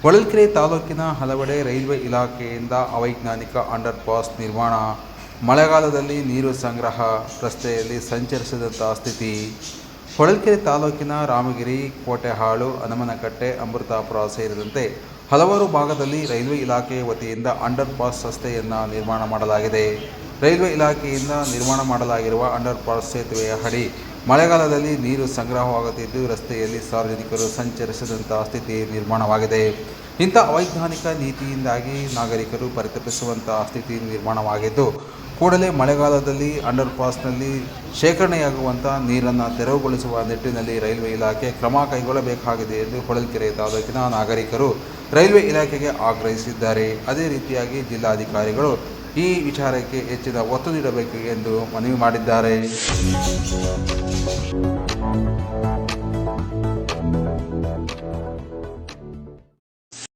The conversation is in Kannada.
ಹೊಳಲ್ಕೆರೆ ತಾಲೂಕಿನ ಹಲವೆಡೆ ರೈಲ್ವೆ ಇಲಾಖೆಯಿಂದ ಅವೈಜ್ಞಾನಿಕ ಅಂಡರ್ ಪಾಸ್ ನಿರ್ಮಾಣ, ಮಳೆಗಾಲದಲ್ಲಿ ನೀರು ಸಂಗ್ರಹ, ರಸ್ತೆಯಲ್ಲಿ ಸಂಚರಿಸದಂತಹ ಸ್ಥಿತಿ. ಹೊಳಲ್ಕೆರೆ ತಾಲೂಕಿನ ರಾಮಗಿರಿ, ಕೋಟೆಹಾಳು, ಹನುಮನಕಟ್ಟೆ, ಅಮೃತಾಪುರ ಸೇರಿದಂತೆ ಹಲವಾರು ಭಾಗದಲ್ಲಿ ರೈಲ್ವೆ ಇಲಾಖೆ ವತಿಯಿಂದ ಅಂಡರ್ ಪಾಸ್ ರಸ್ತೆಯನ್ನು ನಿರ್ಮಾಣ ಮಾಡಲಾಗಿದೆ. ರೈಲ್ವೆ ಇಲಾಖೆಯಿಂದ ನಿರ್ಮಾಣ ಮಾಡಲಾಗಿರುವ ಅಂಡರ್ ಪಾಸ್ ಸೇತುವೆಯ ಅಡಿ ಮಳೆಗಾಲದಲ್ಲಿ ನೀರು ಸಂಗ್ರಹವಾಗುತ್ತಿದ್ದು, ರಸ್ತೆಯಲ್ಲಿ ಸಾರ್ವಜನಿಕರು ಸಂಚರಿಸದಂತಹ ಸ್ಥಿತಿ ನಿರ್ಮಾಣವಾಗಿದೆ. ಇಂಥ ಅವೈಜ್ಞಾನಿಕ ನೀತಿಯಿಂದಾಗಿ ನಾಗರಿಕರು ಪರಿತಪಿಸುವಂತಹ ಸ್ಥಿತಿ ನಿರ್ಮಾಣವಾಗಿದ್ದು, ಕೂಡಲೇ ಮಳೆಗಾಲದಲ್ಲಿ ಅಂಡರ್ ಪಾಸ್ನಲ್ಲಿ ಶೇಖರಣೆಯಾಗುವಂಥ ನೀರನ್ನು ತೆರವುಗೊಳಿಸುವ ನಿಟ್ಟಿನಲ್ಲಿ ರೈಲ್ವೆ ಇಲಾಖೆ ಕ್ರಮ ಕೈಗೊಳ್ಳಬೇಕಾಗಿದೆ ಎಂದು ಹೊಳಲ್ಕೆರೆ ತಾಲೂಕಿನ ನಾಗರಿಕರು ರೈಲ್ವೆ ಇಲಾಖೆಗೆ ಆಗ್ರಹಿಸಿದ್ದಾರೆ. ಅದೇ ರೀತಿಯಾಗಿ ಜಿಲ್ಲಾಧಿಕಾರಿಗಳು ಈ ವಿಚಾರಕ್ಕೆ ಹೆಚ್ಚಿನ ಒತ್ತು ನೀಡಬೇಕು ಎಂದು ಮನವಿ ಮಾಡಿದ್ದಾರೆ.